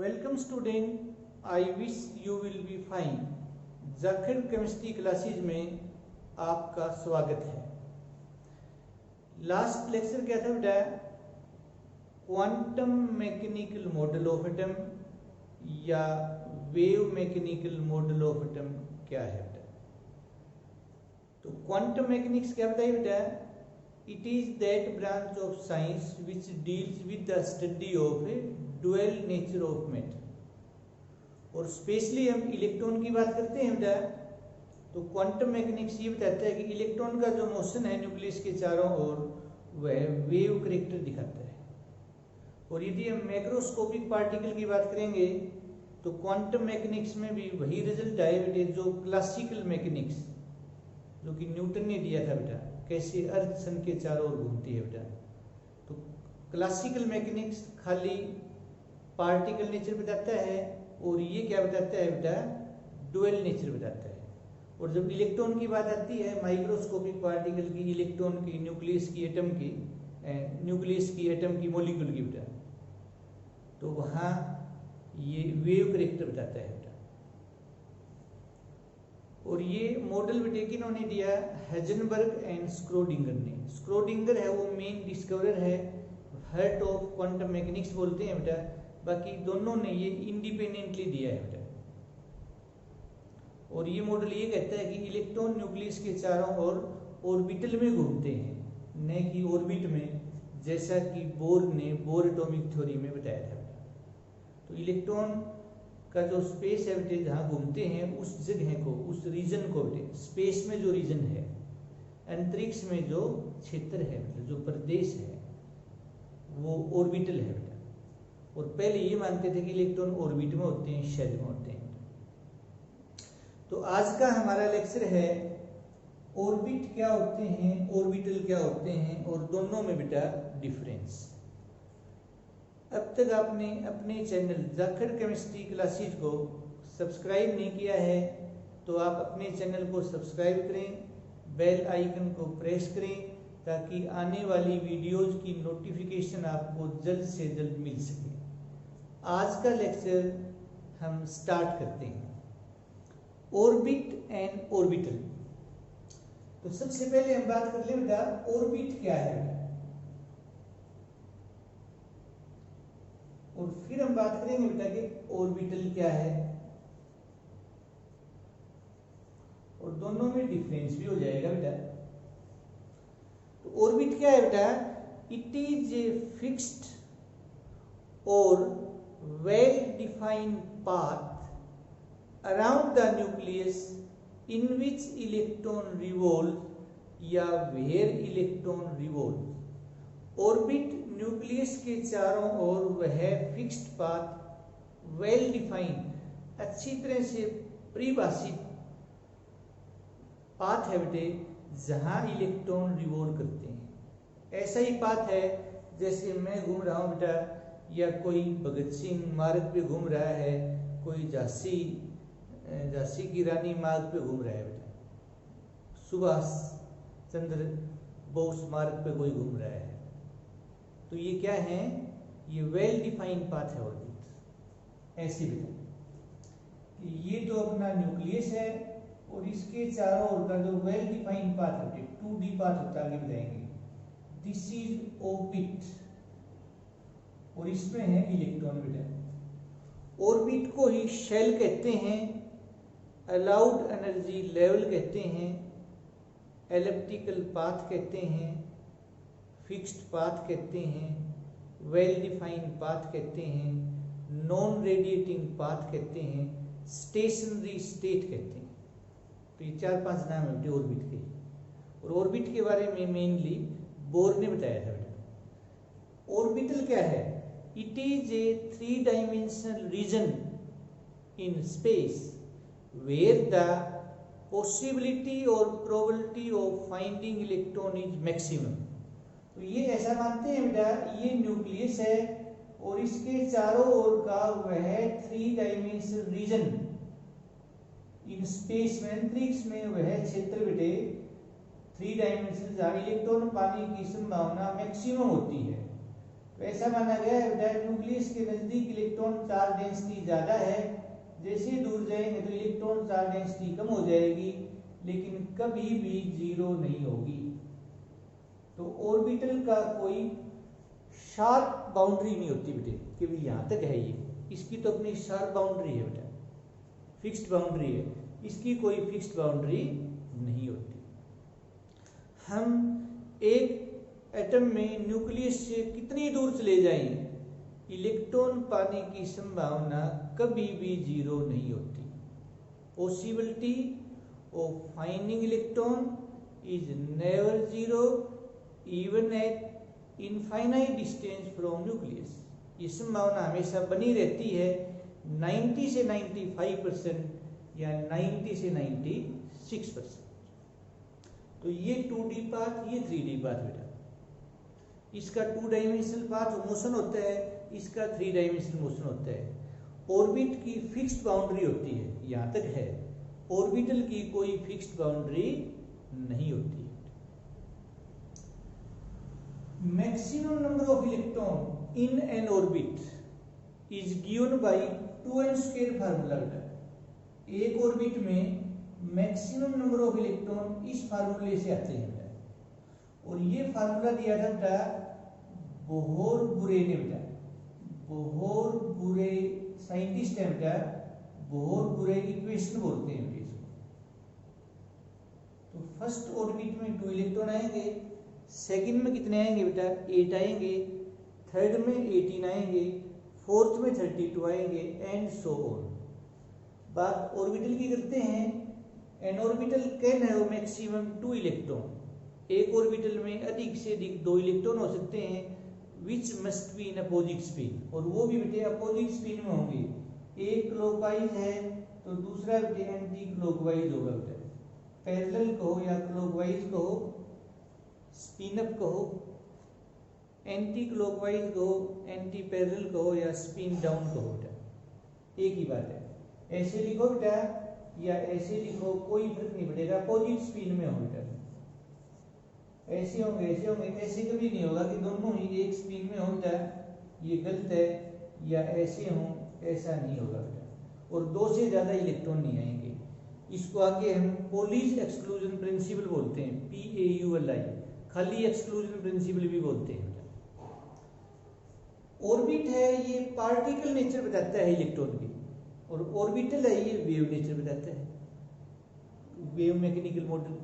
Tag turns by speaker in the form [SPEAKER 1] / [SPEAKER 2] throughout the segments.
[SPEAKER 1] Welcome student, I wish you will be fine. Zakir chemistry classes में आपका स्वागत है। लास्ट लेक्चर क्या था बेटा? Quantum mechanical model of atom या wave mechanical model of atom क्या है बेटा? तो क्वांटम मैकेनिक्स क्या बताइए बेटा? It is that branch of science which deals with the study of a dual nature of matter. और स्पेशली हम इलेक्ट्रॉन की बात करते हैं बेटा, तो क्वांटम मैकेनिक्स ये बताता है कि इलेक्ट्रॉन का जो मोशन है न्यूक्लियस के चारों ओर वह वेव करेक्टर दिखाता है। और यदि हम मैक्रोस्कोपिक पार्टिकल की बात करेंगे तो क्वांटम मैकेनिक्स में भी वही रिजल्ट आए बेटे जो क्लासिकल मैकेनिक्स, जो कि न्यूटन ने दिया था बेटा, कैसे अर्थ सन के चारों ओर घूमती है बेटा। तो क्लासिकल मैकेनिक्स खाली पार्टिकल नेचर बताता है और ये क्या बताता है बेटा? ड्यूअल नेचर बताता है। और जब इलेक्ट्रॉन की बात आती है, माइक्रोस्कोपिक पार्टिकल की, इलेक्ट्रॉन की, न्यूक्लियस की, एटम की, न्यूक्लियस की, एटम की, मॉलिक्यूल की बेटा, तो वहाँ ये वेव करेक्टर बताता है बेटा। और ये मॉडल बेटे किन्होंने दिया? हेजनबर्ग एंड स्क्रोडिंगर ने। स्क्रोडिंगर है वो मेन डिस्कवरर है, हार्ट ऑफ क्वांटम मैकेनिक्स बोलते हैं बेटा। बाकी दोनों ने ये इंडिपेंडेंटली दिया है बेटा। और ये मॉडल ये कहता है कि इलेक्ट्रॉन न्यूक्लियस के चारों ओर ऑर्बिटल में घूमते हैं, न कि ऑर्बिट में, जैसा कि बोर ने बोर एटॉमिक थ्योरी में बताया था बेटा। तो इलेक्ट्रॉन का जो स्पेस है बेटे जहाँ घूमते हैं, उस जगह को, उस रीजन को बेटे, स्पेस में जो रीजन है, अंतरिक्ष में जो क्षेत्र है मतलब जो प्रदेश है, वो ऑर्बिटल है बेटा। और पहले ये मानते थे कि इलेक्ट्रॉन ऑर्बिट में होते हैं, शेल में होते हैं। तो आज का हमारा लेक्चर है ऑर्बिट क्या होते हैं, ऑर्बिटल क्या होते हैं, और दोनों में बेटा डिफरेंस। अब तक आपने अपने चैनल जाखिर केमिस्ट्री क्लासेज को सब्सक्राइब नहीं किया है तो आप अपने चैनल को सब्सक्राइब करें, बेल आइकन को प्रेस करें, ताकि आने वाली वीडियोज की नोटिफिकेशन आपको जल्द से जल्द मिल सके। आज का लेक्चर हम स्टार्ट करते हैं। Orbit and orbital. तो सबसे पहले हम बात कर लें बेटा, ऑर्बिट क्या है बेटा, और फिर हम बात करेंगे बेटा कि ऑर्बिटल क्या है, और दोनों में डिफरेंस भी हो जाएगा बेटा। तो ऑर्बिट क्या है बेटा? इट इज ए फिक्स्ड और well defined path around the nucleus in which electron revolves या where electron revolves। Orbit nucleus के चारों ओर वह फिक्स्ड पाथ, वेल डिफाइंड, अच्छी तरह से परिभाषित पाथ है बेटे, जहां इलेक्ट्रॉन रिवॉल्व करते हैं। ऐसा ही पाथ है जैसे मैं घूम रहा हूं बेटा, या कोई भगत सिंह मार्ग पे घूम रहा है, कोई झांसी की रानी मार्ग पे घूम रहा है बेटा, सुभाष चंद्र बोस मार्ग पे कोई घूम रहा है। तो ये क्या है? ये वेल डिफाइंड पाथ है ऑर्बिट। ऐसे बेटा ये तो अपना न्यूक्लियस है और इसके चारों ओर का जो वेल डिफाइंड पाथ है, 2D पाथ होता है, आगे बताएंगे। दिस इज ऑर्बिट और इसमें है इलेक्ट्रॉन बेटा। ऑर्बिट को ही शेल कहते हैं, अलाउड एनर्जी लेवल कहते हैं, एलिप्टिकल पाथ कहते हैं, फिक्स्ड पाथ कहते हैं, वेल डिफाइंड पाथ कहते हैं, नॉन रेडिएटिंग पाथ कहते हैं, स्टेशनरी स्टेट कहते हैं। तो ये 4-5 नाम है बेटे ऑर्बिट के। और ऑर्बिट के बारे में मेनली बोर ने बताया था बेटा। ऑर्बिटल क्या है? It is a 3 dimensional region in space where the possibility or probability of finding electron is maximum। तो ये ऐसा मानते हैं बेटा, ये न्यूक्लियस है और इसके चारों ओर का वह 3 डायमेंशनल रीजन इन स्पेस में, अंतरिक्ष में वह क्षेत्र बेटे 3 डायमेंशनल जहाँ इलेक्ट्रॉन पाने की संभावना मैक्सिमम होती है। ऐसा माना गया है बेटा न्यूक्लियस के नजदीक इलेक्ट्रॉन चार्ज डेंसिटी ज्यादा है, जैसे दूर जाएंगे तो इलेक्ट्रॉन चार्ज डेंसिटी कम हो जाएगी, लेकिन कभी भी जीरो नहीं होगी। तो ऑर्बिटल का कोई शार्प बाउंड्री नहीं होती बेटे कि भी यहाँ तक है ये, इसकी तो अपनी शार्प बाउंड्री है बेटा, फिक्स्ड बाउंड्री है, इसकी कोई फिक्स्ड बाउंड्री नहीं होती। हम एक एटम में न्यूक्लियस से कितनी दूर चले जाएं, इलेक्ट्रॉन पाने की संभावना कभी भी जीरो नहीं होती। Possibility of finding electron is never zero even at infinite distance from nucleus. ये संभावना हमेशा बनी रहती है 90 से 95% या 90 से 96%। तो ये 2D पाथ, ये 3D पाथ बेटा। इसका 2 डायमेंशनल पाथ मोशन होता है, इसका 3 डायमेंशनल मोशन होता है। ऑर्बिट की फिक्स्ड बाउंड्री होती है, यहाँ तक है। ऑर्बिटल की कोई फिक्स्ड बाउंड्री नहीं होती। Maximum number of electron in an orbit is given by 2n² formula बेटा। एक ऑर्बिट में मैक्सिमम नंबर ऑफ इलेक्ट्रॉन इस फार्मूले से आते हैं बेटा, और ये फार्मूला दिया था बेटा बोहर-बुरे ने बेटा। बोहर-बुरे साइंटिस्ट है बेटा, बोहर-बुरे इक्वेशन बोलते हैं बेटा इसको। तो फर्स्ट ऑर्बिट में 2 इलेक्ट्रॉन आएंगे, सेकंड में कितने आएंगे बेटा 8 आएंगे, थर्ड में 18 आएंगे, फोर्थ में 32 आएंगे एंड सो ऑन। बात ऑर्बिटल की करते हैं। N orbital can have maximum 2 electron. एक ऑर्बिटल में अधिक से अधिक 2 इलेक्ट्रॉन हो सकते हैं, which must be in opposite spin, और वो भी बेटे अपोजिट स्पिन में होंगे। एक क्लॉकवाइज है तो दूसरा बेटे एंटी क्लॉकवाइज होगा बेटा। पैरेलल कहो या क्लॉकवाइज कहो, स्पिन अप कहो, एंटी क्लॉकवाइज कहो, एंटी पैरेलल कहो या स्पिन डाउन कहो बेटा, एक ही बात है। ऐसे लिखो बेटा या ऐसे लिखो, कोई फर्क नहीं पड़ेगा, अपोजिट स्पिन में हो बेटा। ऐसे होंगे ऐसे होंगे, ऐसे कभी नहीं होगा कि दोनों ही एक स्पिन में हो बेटा, ये गलत है। या ऐसे हों, ऐसा नहीं होगा बेटा। और 2 से ज्यादा इलेक्ट्रॉन नहीं आएंगे। इसको आगे हम पॉलीज एक्सक्लूजन प्रिंसिपल बोलते हैं, PAULI, खाली एक्सक्लूजन प्रिंसिपल भी बोलते हैं। ऑर्बिट है ये पार्टिकल नेचर बताता है इलेक्ट्रॉन की, और ऑर्बिटल है ये वेव नेचर बताता है, wave mechanical model.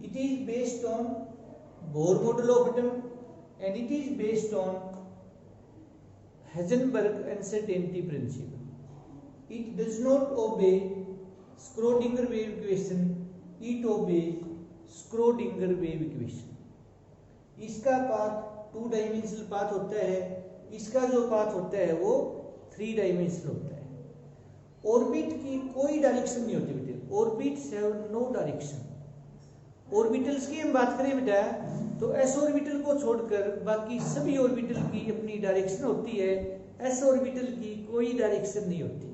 [SPEAKER 1] It is based on Bohr model of atom and it is based on Heisenberg uncertainty principle. It does not obey Schrödinger wave equation, it obeys Schrödinger wave equation. इसका path 2 dimensional path होता है, इसका जो path होता है वो 3 dimensional होता है। ऑर्बिट की कोई डायरेक्शन नहीं होती बेटे, orbits have no direction. Orbitals की हम बात करें बेटा तो एस ऑर्बिटल को छोड़कर बाकी सभी ऑर्बिटल की अपनी डायरेक्शन होती है, एस ऑर्बिटल की कोई डायरेक्शन नहीं होती।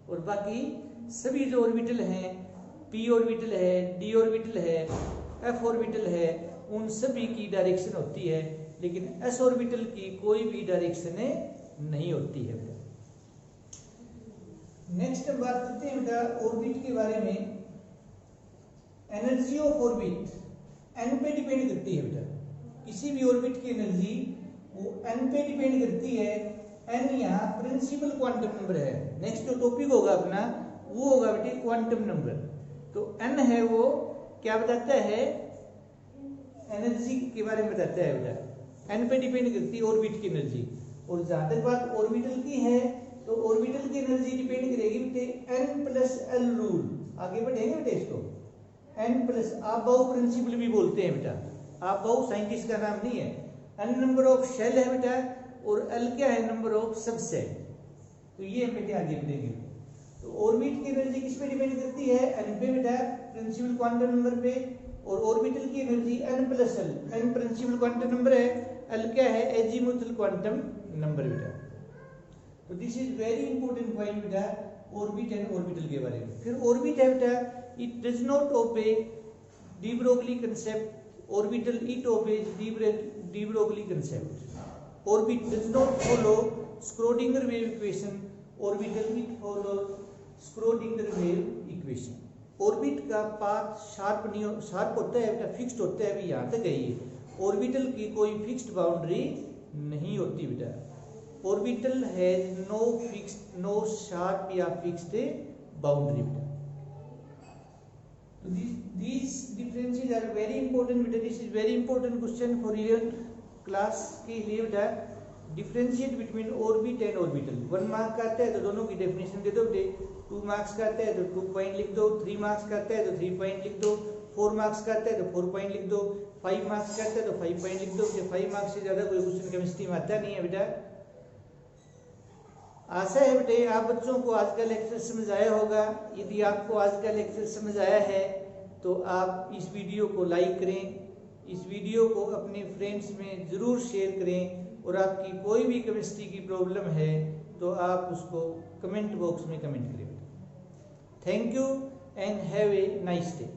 [SPEAKER 1] और बाकी सभी जो ऑर्बिटल हैं, पी ऑर्बिटल है, डी ऑर्बिटल है, एफ ऑर्बिटल है, उन सभी की डायरेक्शन होती है, लेकिन एस ऑर्बिटल की कोई भी डायरेक्शन नहीं होती है। नेक्स्ट हम बात करते हैं बेटा ऑर्बिट के बारे में। एनर्जी ऑफ ऑर्बिट एन पे डिपेंड करती है बेटा। किसी भी ऑर्बिट की एनर्जी वो एन पे डिपेंड करती है। एन यहाँ प्रिंसिपल क्वांटम नंबर है। नेक्स्ट जो टॉपिक होगा अपना वो होगा बेटे क्वांटम नंबर। तो एन है वो क्या बताता है, एनर्जी के बारे में बताता है बेटा। एन पे डिपेंड करती है ऑर्बिट की एनर्जी। और जहां तक बात ऑर्बिटल की है तो ऑर्बिटल की एनर्जी डिपेंड करेगी बेटे एन प्लस एल रूल। आगे बढ़ेंगे बेटे इसको। एन प्लस आबाउ प्रिंसिपल भी बोलते हैं बेटा। आबाउ साइंटिस्ट का नाम नहीं है। एन नंबर ऑफ शेल है बेटा और एल क्या है, नंबर ऑफ सब सेल। तो ये हम बेटे आगे बढ़ेंगे। तो ऑर्बिट की एनर्जी किस पे डिपेंड करती है, एन पे बेटा, प्रिंसिपल क्वांटम नंबर पे। और ऑर्बिटल की energy n plus l. N principal quantum number है, एल क्या है, एजीमुथल क्वांटम नंबर बेटा। तो this is very important point बेटा ऑर्बिट एंड ऑर्बिटल के बारे में। फिर ऑर्बिट है बेटा, it does not obey de Broglie concept. Orbital it obeys de Broglie concept. Orbit does not follow Schrodinger wave equation. Orbital will follow Schrodinger wave equation. Orbit का path sharp होता है बेटा, फिक्स्ड होता है, अभी यहाँ तक है ये। ऑर्बिटल की कोई फिक्स्ड बाउंड्री नहीं होती बेटा। Orbital has no fixed, no sharp या फिक्स्ड बाउंड्री बेटा। these differences are very important बेटा। This is very important question for 11th class के लिए बेटा। Differentiate between orbit and orbital. 1 mark का आता है तो दोनों की डेफिनेशन दे दो बेटे। 2 मार्क्स का आता है तो 2 पॉइंट लिख दो। 3 मार्क्स का आता है तो 3 पॉइंट लिख दो। 4 मार्क्स का आता है तो 4 पॉइंट लिख दो। 5 मार्क्स का आता है तो 5 पॉइंट लिख दो। 5 मार्क्स से ज्यादा कोई क्वेश्चन केमिस्ट्री में आता नहीं है बेटा। आशा है बेटे आप बच्चों को आज का लेक्चर समझ आया होगा। यदि आपको आज का लेक्चर समझ आया है तो आप इस वीडियो को लाइक करें, इस वीडियो को अपने फ्रेंड्स में ज़रूर शेयर करें, और आपकी कोई भी केमिस्ट्री की प्रॉब्लम है तो आप उसको कमेंट बॉक्स में कमेंट करें। Thank you and have a nice day.